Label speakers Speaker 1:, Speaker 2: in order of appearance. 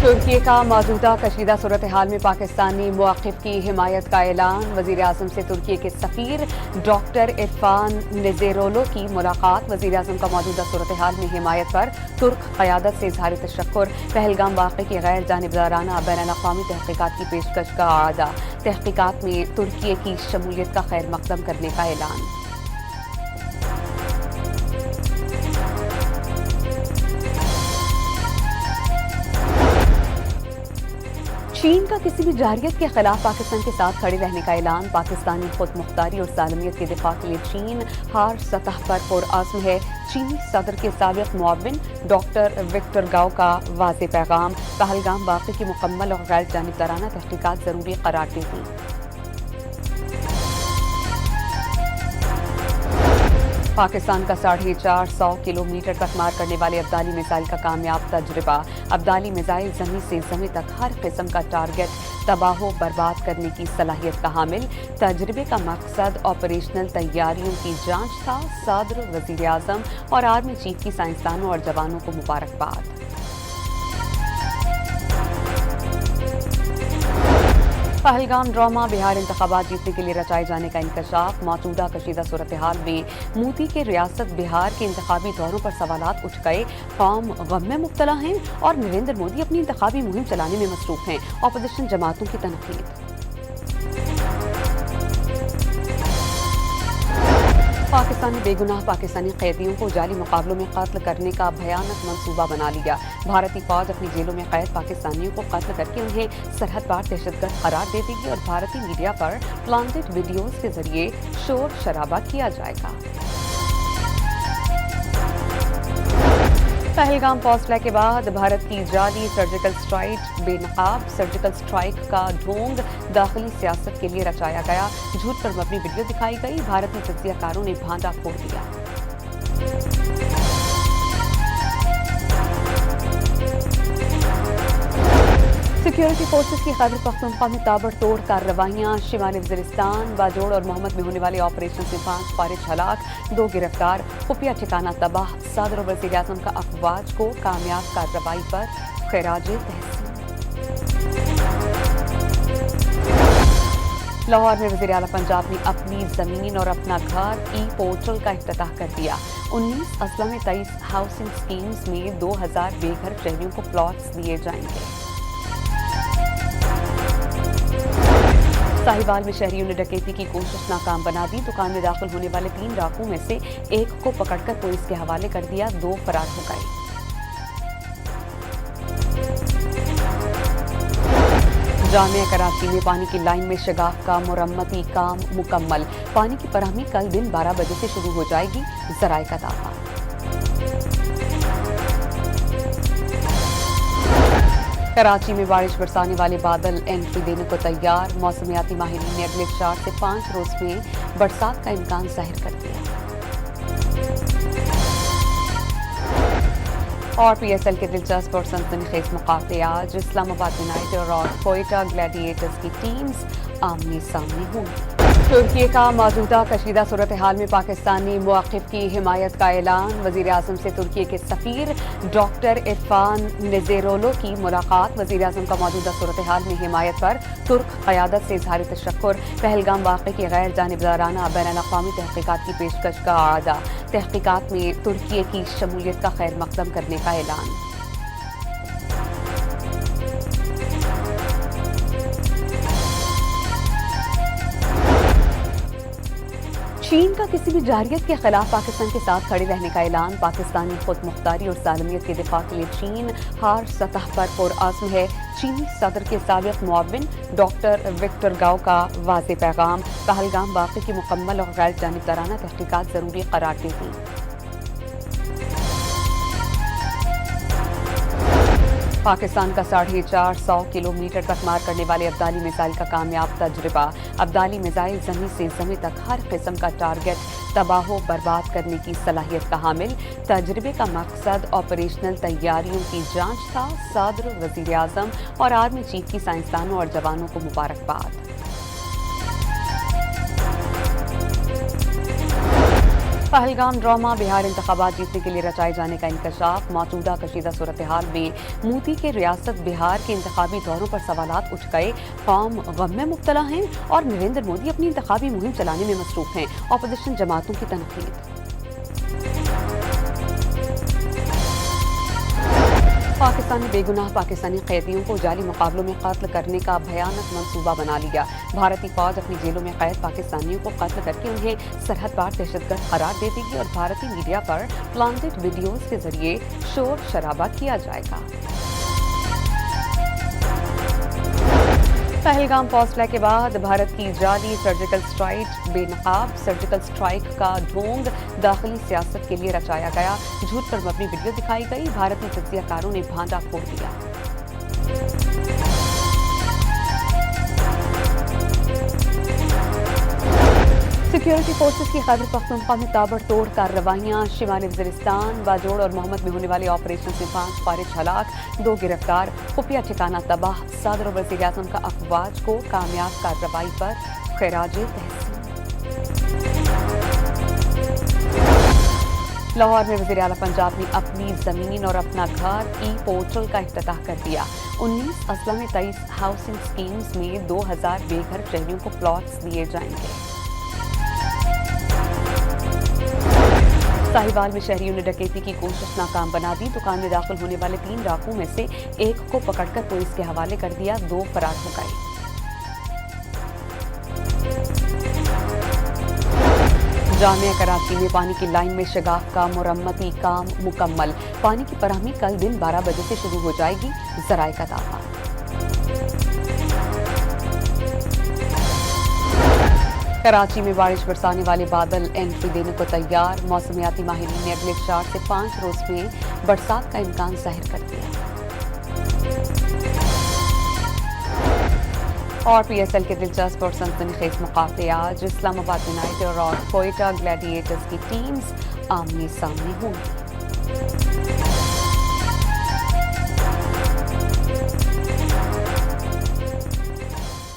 Speaker 1: तुर्की का मौजूदा कशीदा सूरत हाल में पाकिस्तानी मौक़िफ़ की हिमायत का ऐलान। वज़ीर आज़म से तुर्की के सफ़ीर डॉक्टर इरफान निज़ेरोलो की मुलाकात। वज़ीर आज़म का मौजूदा सूरत हाल में हिमायत पर तुर्क क़यादत से इज़हार तशक्कुर। पहलगाम वाक़े की गैर जानिबदाराना बैनुल-अक़वामी तहक़ीक़ात की पेशकश का आदा। तहक़ीक़ात में तुर्की की शमूलियत का खैर मक़दम करने का ऐलान। चीन का किसी भी जारियत के खिलाफ पाकिस्तान के साथ खड़े रहने का ऐलान। पाकिस्तानी खुद मुख्तारी और सालमियत के दिफा के लिए चीन हर सतह पर पुरअज़्म है। चीनी सदर के साबिक़ मुअव्विन डॉक्टर विक्टर गाओ का वाज़ेह पैगाम। पहलगाम वाक़े की मुकम्मल और गैर जानिबदाराना तहक़ीक़ात ज़रूरी करार देती। पाकिस्तान का 450 किलोमीटर तक मार करने वाले अब्दाली मिसाइल का कामयाब तजर्बा। अब्दाली मिसाइल ज़मीं से ज़मीं तक हर किस्म का टारगेट तबाह बर्बाद करने की सलाहियत का हामिल। तजर्बे का मकसद ऑपरेशनल तैयारियों की जांच था। सदर, वज़ीर आज़म और आर्मी चीफ की साइंसदानों और जवानों को मुबारकबाद। पहलगाम ड्रामा, बिहार इंतखाबात जीतने के लिए रचाए जाने का इंकशाफ। मौजूदा कशीदा सूरत हाल में मोदी के रियासत बिहार के इंतखाबी दौरों पर सवालात उठ गए। कौम गम में मुब्तला है और नरेंद्र मोदी अपनी इंतखाबी मुहिम चलाने में मसरूफ हैं। अपोजिशन जमातों की तनकीद। पाकिस्तान ने बेगुनाह पाकिस्तानी कैदियों को जाली मुकाबलों में कत्ल करने का भयानक मंसूबा बना लिया। भारतीय फौज अपनी जेलों में कैद पाकिस्तानियों को कत्ल करके उन्हें सरहद पार दहशतगर्द करार दे देगी और भारतीय मीडिया पर प्लांटेड वीडियोज के जरिए शोर शराबा किया जाएगा। पहलगाम फासला के बाद भारत की जाली सर्जिकल स्ट्राइक बेनकाब। सर्जिकल स्ट्राइक का ढोंग दाखिली सियासत के लिए रचाया गया। झूठ पर मबनी वीडियो दिखाई गई। भारतीय तज्जियाकारों ने भांडा फोड़ दिया। सिक्योरिटी फोर्सेस की खैबर पख्तूनख्वा में ताबड़तोड़ कार्रवाइयां। शिमाली वज़ीरिस्तान, बाजोड़ और मोहम्मद में होने वाले ऑपरेशन में 5 फारिज हलाक, 2 गिरफ्तार। खुफिया ठिकाना तबाह। सदर और वज़ीर आज़म का अफवाज को कामयाब कार्रवाई पर खिराज तहसीन। लाहौर में वज़ीर आला पंजाब ने अपनी ज़मीन और अपना घर ई पोर्टल का इफ्तिताह कर दिया। 19 अजला में 23 हाउसिंग स्कीम्स में 2000 बेघर शहरियों को प्लॉट्स दिए जाएंगे। साहिवाल में शहरियों ने डकैती की कोशिश नाकाम बना दी। दुकान में दाखिल होने वाले 3 डाकुओं में से एक को पकड़कर पुलिस के हवाले कर दिया। 2 फरार हो गए। जामिया कराची में पानी की लाइन में शगाफ का मुरम्मती काम मुकम्मल। पानी की फराहमी कल दिन 12 बजे से शुरू हो जाएगी। ज़राए का दावा। कराची में बारिश बरसाने वाले बादल एंट्री देने को तैयार। मौसमियाती माहिरीन ने अगले 4 से 5 रोज में बरसात का इम्कान जाहिर कर दिया। और पीएसएल के दिलचस्प और सनसनीखेज मुकाबले आज। इस्लामाबाद यूनाइटेड और कोयटा ग्लैडिएटर्स की टीम्स आमने सामने होंगी। तुर्की का मौजूदा कशीदा सूरत हाल में पाकिस्तानी मौक़िफ़ की हिमायत का ऐलान। वज़ीर आज़म से तुर्की के सफ़ीर डॉक्टर इरफान निज़ेरोलो की मुलाकात। वज़ीर आज़म का मौजूदा सूरत हाल में हिमायत पर तुर्क क़यादत से इज़हार तशक्कुर। पहलगाम वाक़े की गैर जानिबदाराना बैनुल-अक़वामी तहक़ीक़ात की पेशकश का आदा। तहक़ीक़ात में तुर्की की शमूलियत का खैर मक़दम करने का ऐलान। चीन का किसी भी जारियत के खिलाफ पाकिस्तान के साथ खड़े रहने का ऐलान। पाकिस्तानी खुद मुख्तारी और सालमियत के दिफा के लिए चीन हर सतह पर पुरअज़्म है। चीनी सदर के साबिक़ मुअव्विन डॉक्टर विक्टर गाओ का वाज़ेह पैगाम। पहलगाम वाक़े की मुकम्मल और गैर जानिबदाराना तहक़ीक़ात ज़रूरी करार देती। पाकिस्तान का 450 किलोमीटर तक मार करने वाले अब्दाली मिसाइल का कामयाब तजर्बा। अब्दाली मिसाइल ज़मीं से ज़मीं तक हर किस्म का टारगेट तबाह बर्बाद करने की सलाहियत का हामिल। तजर्बे का मकसद ऑपरेशनल तैयारियों की जांच था। सदर, वज़ीर आज़म और आर्मी चीफ की साइंसदानों और जवानों को मुबारकबाद। पहलगाम ड्रामा बिहार इंतखाबात जीतने के लिए रचाए जाने का इंकशाफ। मौजूदा कशीदा सूरत हाल में मोदी के रियासत बिहार के इंतखाबी दौरों पर सवालात उठ गए। कौम गम में मुब्तला हैं और नरेंद्र मोदी अपनी इंतखाबी मुहिम चलाने में मसरूफ हैं। अपोजिशन जमातों की तनकीद। पाकिस्तान ने बेगुनाह पाकिस्तानी कैदियों को जाली मुकाबलों में कत्ल करने का भयानक मंसूबा बना लिया। भारतीय फौज अपनी जेलों में कैद पाकिस्तानियों को कत्ल करके उन्हें सरहद पार दहशतगर्द करार दे देगी और भारतीय मीडिया पर प्लांटेड वीडियोज के जरिए शोर शराबा किया जाएगा। पहलगाम फासला के बाद भारत की जाली सर्जिकल स्ट्राइक बेनकाब सर्जिकल स्ट्राइक का ढोंग दाखिली सियासत के लिए रचाया गया। झूठ पर मबनी वीडियो दिखाई गई। भारतीय तज्जियाकारों ने भांडा फोड़ दिया। सिक्योरिटी फोर्सेस की खैबर पख्तूनख्वा में ताबड़तोड़ कार्रवाइयां। शिमाली वज़ीरिस्तान, बाजोड़ और मोहम्मद में होने वाले ऑपरेशन से 5 फारिज हलाक, 2 गिरफ्तार, खुफिया ठिकाना तबाह। सदर और वज़ीर आज़म का अफवाज को कामयाब कार्रवाई पर खिराज तहसीन। लाहौर में वज़ीर आला पंजाब ने अपनी ज़मीन और अपना घर ई पोर्टल का इफ्तिताह कर दिया। 19 अजला में 23 हाउसिंग स्कीम्स में 2000 बेघर शहरियों को प्लॉट्स दिए जाएंगे। साहिवाल में शहरियों ने डकैती की कोशिश नाकाम बना दी। दुकान में दाखिल होने वाले 3 डाकू में से एक को पकड़कर पुलिस के हवाले कर दिया। 2 फरार हो गए। जामिया कराची में पानी की लाइन में शगाफ का मुरम्मती काम मुकम्मल। पानी की फराहमी कल दिन 12 बजे से शुरू हो जाएगी। ज़राए का दावा। कराची में बारिश बरसाने वाले बादल एंट्री देने को तैयार। मौसमियाती माहिरीन ने अगले 4 से 5 रोज में बरसात का इम्कान जाहिर कर दिया। और PSL के दिलचस्प और सनसनीखेज मुकाबले आज। इस्लामाबाद यूनाइटेड और क्वेटा ग्लैडिएटर्स की टीम्स आमने सामने होंगी।